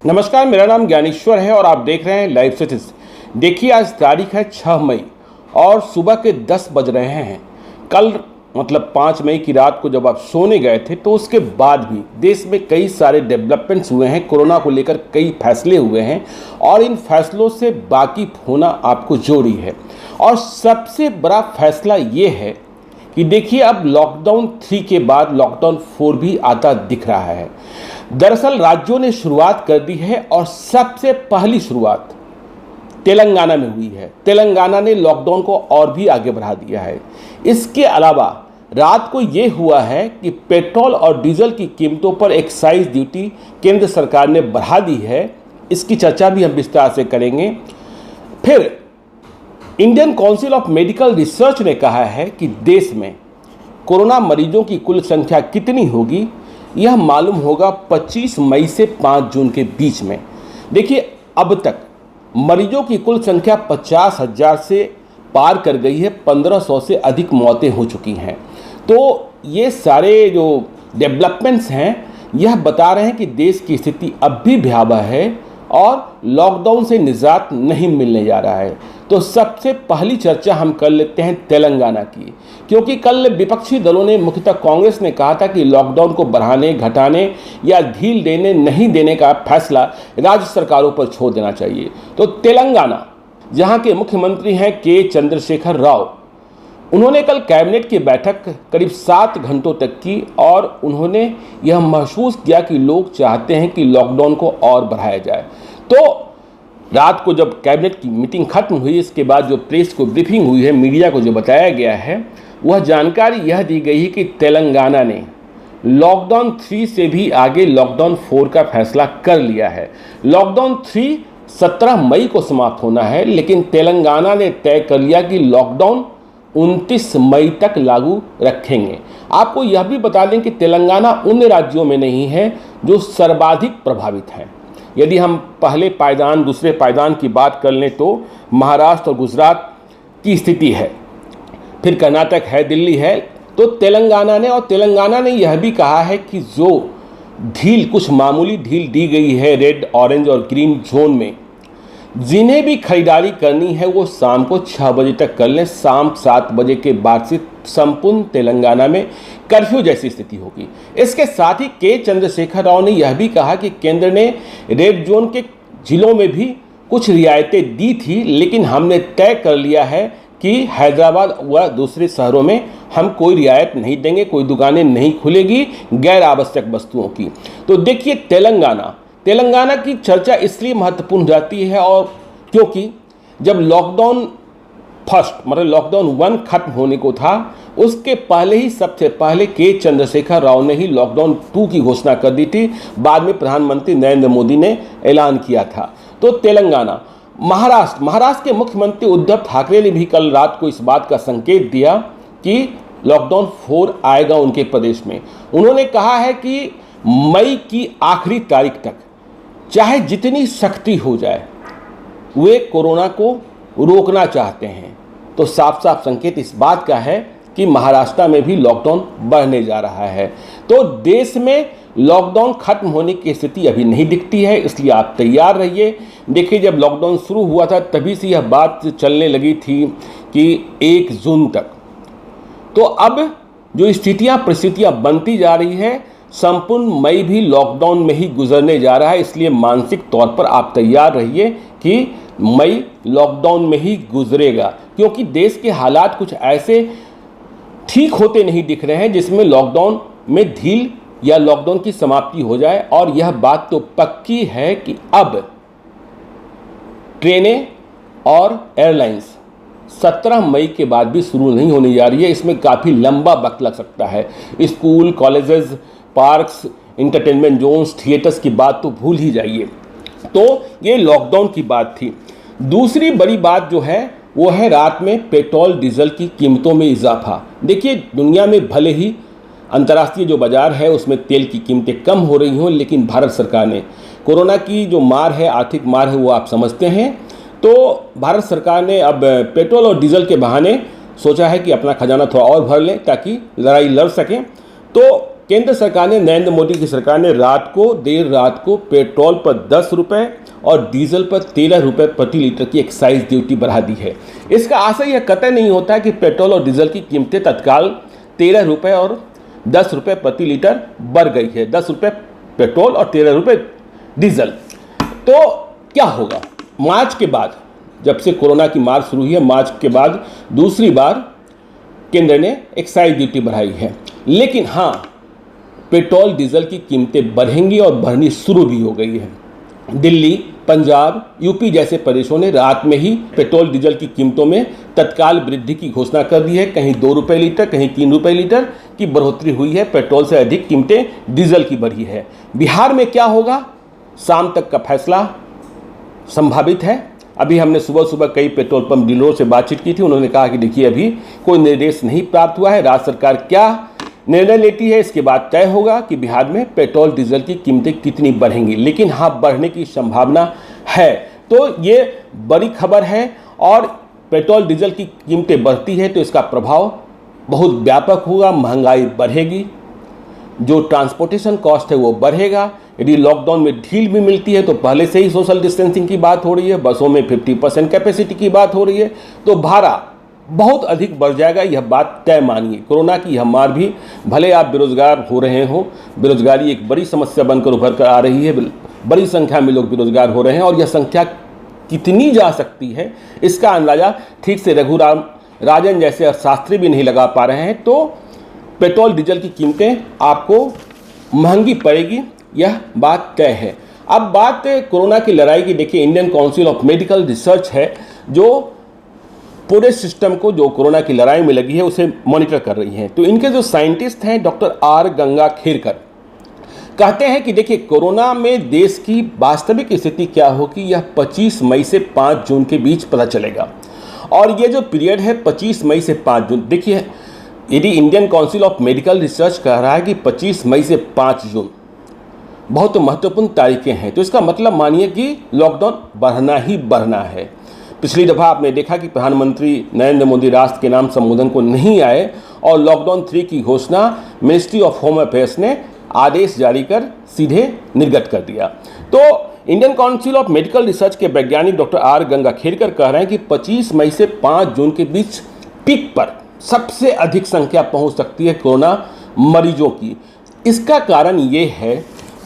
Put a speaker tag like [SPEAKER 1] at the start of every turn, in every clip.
[SPEAKER 1] नमस्कार, मेरा नाम ज्ञानेश्वर है और आप देख रहे हैं लाइव सिटीज। देखिए, आज तारीख है 6 मई और सुबह के 10 बज रहे हैं। कल मतलब 5 मई की रात को जब आप सोने गए थे तो उसके बाद भी देश में कई सारे डेवलपमेंट्स हुए हैं। कोरोना को लेकर कई फैसले हुए हैं और इन फैसलों से वाकिफ होना आपको जरूरी है। और सबसे बड़ा फैसला ये है कि देखिए, अब लॉकडाउन 3 के बाद लॉकडाउन 4 भी आता दिख रहा है। दरअसल राज्यों ने शुरुआत कर दी है और सबसे पहली शुरुआत तेलंगाना में हुई है। तेलंगाना ने लॉकडाउन को और भी आगे बढ़ा दिया है। इसके अलावा रात को ये हुआ है कि पेट्रोल और डीजल की कीमतों पर एक्साइज ड्यूटी केंद्र सरकार ने बढ़ा दी है। इसकी चर्चा भी हम विस्तार से करेंगे। फिर Indian council of medical research ने कहा है कि देश में कोरोना मरीजों की कुल संख्या कितनी होगी, यह मालूम होगा 25 मई से 5 जून के बीच में। देखिए, अब तक मरीजों की कुल संख्या 50,000 से पार कर गई है। 1500 से अधिक मौतें हो चुकी हैं। तो ये सारे जो डेवलपमेंट्स हैं यह बता रहे हैं कि देश की स्थिति अब भी भयावह है और लॉकडाउन से निजात नहीं मिलने जा रहा है। तो सबसे पहली चर्चा हम कर लेते हैं तेलंगाना की, क्योंकि कल विपक्षी दलों ने, मुख्यतः कांग्रेस ने कहा था कि लॉकडाउन को बढ़ाने, घटाने या ढील देने नहीं देने का फैसला राज्य सरकारों पर छोड़ देना चाहिए। तो तेलंगाना, जहां के मुख्यमंत्री हैं के चंद्रशेखर राव, उन्होंने कल कैबिनेट की बैठक करीब 7 घंटों तक की और उन्होंने यह महसूस किया कि लोग चाहते हैं कि लॉकडाउन को और बढ़ाया जाए। तो रात को जब कैबिनेट की मीटिंग खत्म हुई, इसके बाद जो प्रेस को ब्रीफिंग हुई है, मीडिया को जो बताया गया है, वह जानकारी यह दी गई है कि तेलंगाना ने लॉकडाउन 3 से भी आगे लॉकडाउन 4 का फैसला कर लिया है। लॉकडाउन 3 17 मई को समाप्त होना है, लेकिन तेलंगाना ने तय कर लिया कि लॉकडाउन 29 मई तक लागू रखेंगे। आपको यह भी बता दें कि तेलंगाना उन राज्यों में नहीं है जो सर्वाधिक प्रभावित हैं। यदि हम पहले पायदान, दूसरे पायदान की बात कर लें तो महाराष्ट्र और गुजरात की स्थिति है, फिर कर्नाटक है, दिल्ली है। तो तेलंगाना ने यह भी कहा है कि जो ढील, कुछ मामूली ढील दी गई है रेड, ऑरेंज और ग्रीन जोन में, जिन्हें भी खरीदारी करनी है वो शाम को 6 बजे तक कर लें। शाम 7 बजे के बाद से संपूर्ण तेलंगाना में कर्फ्यू जैसी स्थिति होगी। इसके साथ ही के चंद्रशेखर राव ने यह भी कहा कि केंद्र ने रेड जोन के जिलों में भी कुछ रियायतें दी थी, लेकिन हमने तय कर लिया है कि हैदराबाद व दूसरे शहरों में हम कोई रियायत नहीं देंगे, कोई दुकानें नहीं खुलेगी गैर आवश्यक वस्तुओं की। तो देखिए, तेलंगाना की चर्चा इसलिए महत्वपूर्ण जाती है और क्योंकि जब लॉकडाउन फर्स्ट, मतलब लॉकडाउन 1 खत्म होने को था, उसके पहले ही, सबसे पहले के चंद्रशेखर राव ने ही लॉकडाउन 2 की घोषणा कर दी थी। बाद में प्रधानमंत्री नरेंद्र मोदी ने ऐलान किया था। तो तेलंगाना, महाराष्ट्र के मुख्यमंत्री उद्धव ठाकरे ने भी कल रात को इस बात का संकेत दिया कि लॉकडाउन 4 आएगा उनके प्रदेश में। उन्होंने कहा है कि मई की आखिरी तारीख तक चाहे जितनी सख्ती हो जाए, वे कोरोना को रोकना चाहते हैं। तो साफ साफ संकेत इस बात का है कि महाराष्ट्र में भी लॉकडाउन बढ़ने जा रहा है। तो देश में लॉकडाउन खत्म होने की स्थिति अभी नहीं दिखती है, इसलिए आप तैयार रहिए। देखिए, जब लॉकडाउन शुरू हुआ था तभी से यह बात चलने लगी थी कि 1 जून तक। तो अब जो परिस्थितियां बनती जा रही है, संपूर्ण मई भी लॉकडाउन में ही गुजरने जा रहा है। इसलिए मानसिक तौर पर आप तैयार रहिए कि मई लॉकडाउन में ही गुजरेगा, क्योंकि देश के हालात कुछ ऐसे ठीक होते नहीं दिख रहे हैं जिसमें लॉकडाउन में ढील या लॉकडाउन की समाप्ति हो जाए। और यह बात तो पक्की है कि अब ट्रेनें और एयरलाइंस 17 मई के बाद भी शुरू नहीं होने जा रही है। इसमें काफ़ी लंबा वक्त लग सकता है। School, colleges, parks, entertainment zones, theatres की बात तो भूल ही जाइए। तो ये लॉकडाउन की बात थी। दूसरी बड़ी बात जो है वो है रात में पेट्रोल डीजल की कीमतों में इजाफा। देखिए, दुनिया में भले ही अंतर्राष्ट्रीय जो बाजार है उसमें तेल की कीमतें कम हो रही हों, लेकिन भारत सरकार ने कोरोना की जो मार है, आर्थिक मार है, वो आप समझते हैं। तो भारत सरकार ने अब पेट्रोल और डीजल के बहाने सोचा है कि अपना खजाना थोड़ा और भर लें ताकि लड़ाई लड़ सकें। तो केंद्र सरकार ने, नरेंद्र मोदी की सरकार ने देर रात को पेट्रोल पर 10 रुपये और डीजल पर 13 रुपये प्रति लीटर की एक्साइज ड्यूटी बढ़ा दी है। इसका आशय यह कतई नहीं होता कि पेट्रोल और डीजल की कीमतें तत्काल 13 रुपये और 10 रुपये प्रति लीटर बढ़ गई है। 10 रुपये पेट्रोल और 13 रुपये डीजल। तो क्या होगा मार्च के बाद, जब से कोरोना की मार शुरू हुई है, मार्च के बाद दूसरी बार केंद्र ने एक्साइज ड्यूटी बढ़ाई है। लेकिन हाँ, पेट्रोल डीजल की कीमतें बढ़ेंगी और बढ़नी शुरू भी हो गई है। दिल्ली, पंजाब, यूपी जैसे प्रदेशों ने रात में ही पेट्रोल डीजल की कीमतों में तत्काल वृद्धि की घोषणा कर दी है। कहीं 2 रुपये लीटर, कहीं 3 रुपये लीटर की बढ़ोतरी हुई है। पेट्रोल से अधिक कीमतें डीजल की बढ़ी है। बिहार में क्या होगा, शाम तक का फैसला संभावित है। अभी हमने सुबह सुबह कई पेट्रोल पंप डीलरों से बातचीत की थी। उन्होंने कहा कि देखिए, अभी कोई निर्देश नहीं प्राप्त हुआ है। राज्य सरकार क्या निर्णय लेती है इसके बाद तय होगा कि बिहार में पेट्रोल डीजल की कीमतें कितनी बढ़ेंगी। लेकिन हाँ, बढ़ने की संभावना है। तो ये बड़ी खबर है। और पेट्रोल डीजल की कीमतें बढ़ती है तो इसका प्रभाव बहुत व्यापक होगा। महंगाई बढ़ेगी, जो ट्रांसपोर्टेशन कॉस्ट है वो बढ़ेगा। यदि लॉकडाउन में ढील भी मिलती है तो पहले से ही सोशल डिस्टेंसिंग की बात हो रही है, बसों में 50% कैपेसिटी की बात हो रही है, तो भाड़ा बहुत अधिक बढ़ जाएगा। यह बात तय मानिए। कोरोना की यह मार भी, भले आप बेरोजगार हो रहे हो, बेरोजगारी एक बड़ी समस्या बनकर उभर कर आ रही है। बड़ी संख्या में लोग बेरोजगार हो रहे हैं और यह संख्या कितनी जा सकती है इसका अंदाजा ठीक से रघुराम राजन जैसे अर्थशास्त्री भी नहीं लगा पा रहे हैं। तो पेट्रोल डीजल की कीमतें आपको महंगी पड़ेगी, यह बात तय है। अब बात कोरोना की लड़ाई की। देखिए, Indian council of medical research है जो पूरे सिस्टम को, जो कोरोना की लड़ाई में लगी है, उसे मॉनिटर कर रही है। तो इनके जो साइंटिस्ट हैं डॉक्टर आर गंगाखेड़कर, कहते हैं कि देखिए, कोरोना में देश की वास्तविक स्थिति क्या होगी यह 25 मई से 5 जून के बीच पता चलेगा। और ये जो पीरियड है 25 मई से 5 जून, देखिए, यदि Indian council of medical research कह रहा है कि 25 मई से 5 जून बहुत महत्वपूर्ण तारीखें हैं, तो इसका मतलब मानिए कि लॉकडाउन बढ़ना ही बढ़ना है। पिछली दफ़ा आपने देखा कि प्रधानमंत्री नरेंद्र मोदी राष्ट्र के नाम संबोधन को नहीं आए और लॉकडाउन 3 की घोषणा मिनिस्ट्री ऑफ होम अफेयर्स ने आदेश जारी कर सीधे निर्गत कर दिया। तो Indian council of medical research के वैज्ञानिक डॉक्टर आर गंगाखेड़कर कह रहे हैं कि 25 मई से 5 जून के बीच पीक पर सबसे अधिक संख्या पहुंच सकती है कोरोना मरीजों की। इसका कारण ये है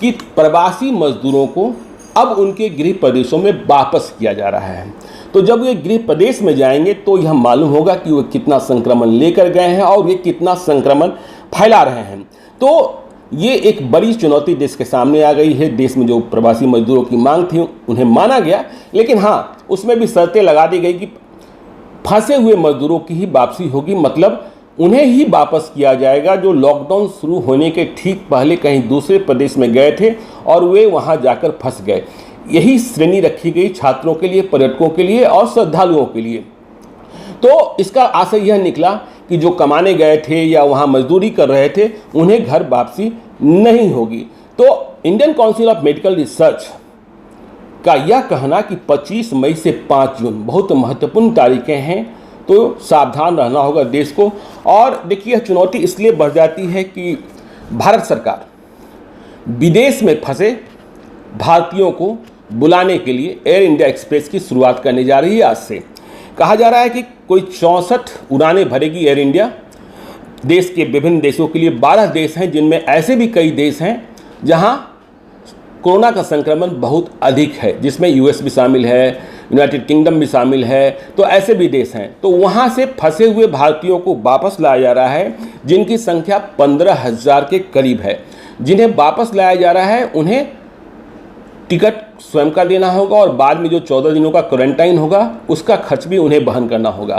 [SPEAKER 1] कि प्रवासी मजदूरों को अब उनके गृह प्रदेशों में वापस किया जा रहा है। तो जब वे गृह प्रदेश में जाएंगे तो यह मालूम होगा कि वे कितना संक्रमण लेकर गए हैं और वे कितना संक्रमण फैला रहे हैं। तो ये एक बड़ी चुनौती देश के सामने आ गई है। देश में जो प्रवासी मजदूरों की मांग थी उन्हें माना गया, लेकिन हाँ, उसमें भी शर्तें लगा दी गई कि फंसे हुए मजदूरों की ही वापसी होगी। मतलब उन्हें ही वापस किया जाएगा जो लॉकडाउन शुरू होने के ठीक पहले कहीं दूसरे प्रदेश में गए थे और वे वहां जाकर फंस गए। यही श्रेणी रखी गई छात्रों के लिए, पर्यटकों के लिए और श्रद्धालुओं के लिए। तो इसका आशय यह निकला कि जो कमाने गए थे या वहां मजदूरी कर रहे थे उन्हें घर वापसी नहीं होगी। तो Indian council of medical research का यह कहना कि 25 मई से 5 जून बहुत महत्वपूर्ण तारीखें हैं, तो सावधान रहना होगा देश को। और देखिए, यह चुनौती इसलिए बढ़ जाती है कि भारत सरकार विदेश में फंसे भारतीयों को बुलाने के लिए एयर इंडिया एक्सप्रेस की शुरुआत करने जा रही है। आज से कहा जा रहा है कि कोई 64 उड़ानें भरेगी एयर इंडिया देश के विभिन्न देशों के लिए। 12 देश हैं जिनमें ऐसे भी कई देश हैं जहां कोरोना का संक्रमण बहुत अधिक है, जिसमें यूएस भी शामिल है, यूनाइटेड किंगडम भी शामिल है। तो ऐसे भी देश हैं। तो वहां से फंसे हुए भारतीयों को वापस लाया जा रहा है, जिनकी संख्या 15,000 के करीब है। जिन्हें वापस लाया जा रहा है उन्हें टिकट स्वयं का देना होगा और बाद में जो 14 दिनों का क्वारंटाइन होगा उसका खर्च भी उन्हें वहन करना होगा।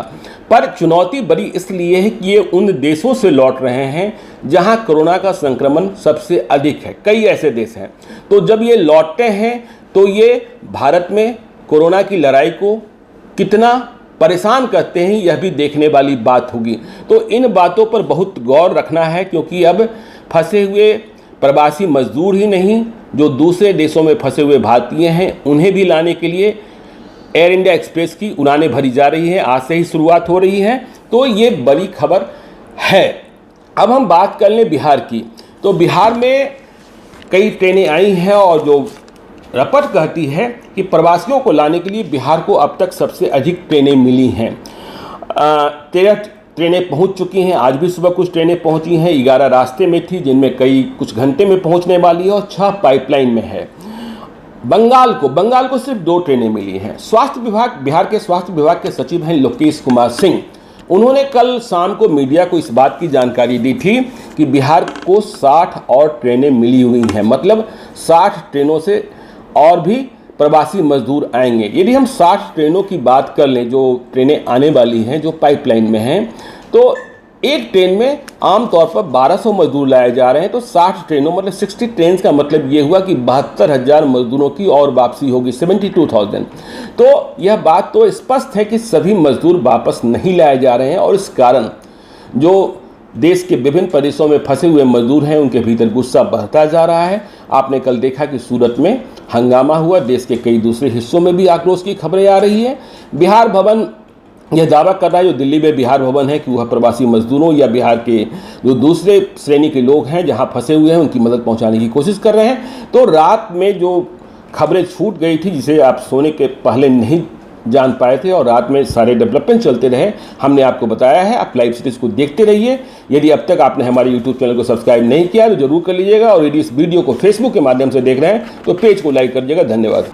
[SPEAKER 1] पर चुनौती बड़ी इसलिए है कि ये उन देशों से लौट रहे हैं जहां कोरोना का संक्रमण सबसे अधिक है। कई ऐसे देश हैं। तो जब ये लौटते हैं तो ये भारत में कोरोना की लड़ाई को कितना परेशान करते हैं यह भी देखने वाली बात होगी। तो इन बातों पर बहुत गौर रखना है, क्योंकि अब फंसे हुए प्रवासी मजदूर ही नहीं, जो दूसरे देशों में फंसे हुए भारतीय हैं उन्हें भी लाने के लिए एयर इंडिया एक्सप्रेस की उड़ानें भरी जा रही हैं। आज से ही शुरुआत हो रही है। तो ये बड़ी खबर है। अब हम बात कर लें बिहार की। तो बिहार में कई ट्रेनें आई हैं और जो रपट कहती है कि प्रवासियों को लाने के लिए बिहार को अब तक सबसे अधिक ट्रेनें मिली हैं। 13 ट्रेनें पहुंच चुकी हैं। आज भी सुबह कुछ ट्रेनें पहुंची हैं, 11 रास्ते में थी जिनमें कई कुछ घंटे में पहुंचने वाली है और 6 पाइपलाइन में है। बंगाल को सिर्फ 2 ट्रेनें मिली हैं। स्वास्थ्य विभाग, बिहार के स्वास्थ्य विभाग के सचिव हैं लोकेश कुमार सिंह। उन्होंने कल शाम को मीडिया को इस बात की जानकारी दी थी कि बिहार को 60 और ट्रेनें मिली हुई हैं, मतलब 60 ट्रेनों से और भी प्रवासी मजदूर आएंगे। यदि हम 60 ट्रेनों की बात कर लें, जो ट्रेनें आने वाली हैं, जो पाइपलाइन में हैं, तो एक ट्रेन में आमतौर पर 1200 मजदूर लाए जा रहे हैं। तो 60 ट्रेनों मतलब 60 ट्रेन का मतलब ये हुआ कि 72,000 मजदूरों की और वापसी होगी, 72,000। तो यह बात तो स्पष्ट है कि सभी मजदूर वापस नहीं लाए जा रहे हैं और इस कारण जो देश के विभिन्न प्रदेशों में फंसे हुए मजदूर हैं उनके भीतर गुस्सा बढ़ता जा रहा है। आपने कल देखा कि सूरत में हंगामा हुआ, देश के कई दूसरे हिस्सों में भी आक्रोश की खबरें आ रही है। बिहार भवन यह दावा कर रहा है, जो दिल्ली में बिहार भवन है, कि वह प्रवासी मजदूरों या बिहार के जो दूसरे श्रेणी के लोग हैं जहां फंसे हुए हैं उनकी मदद पहुंचाने की कोशिश कर रहे हैं। तो रात में जो खबरें छूट गई थी, जिसे आप सोने के पहले नहीं जान पाए थे और रात में सारे डेवलपमेंट चलते रहे, हमने आपको बताया है। आप लाइव सीरीज को देखते रहिए। यदि अब तक आपने हमारे यूट्यूब चैनल को सब्सक्राइब नहीं किया तो जरूर कर लीजिएगा और यदि इस वीडियो को फेसबुक के माध्यम से देख रहे हैं तो पेज को लाइक कर दीजिएगा। धन्यवाद।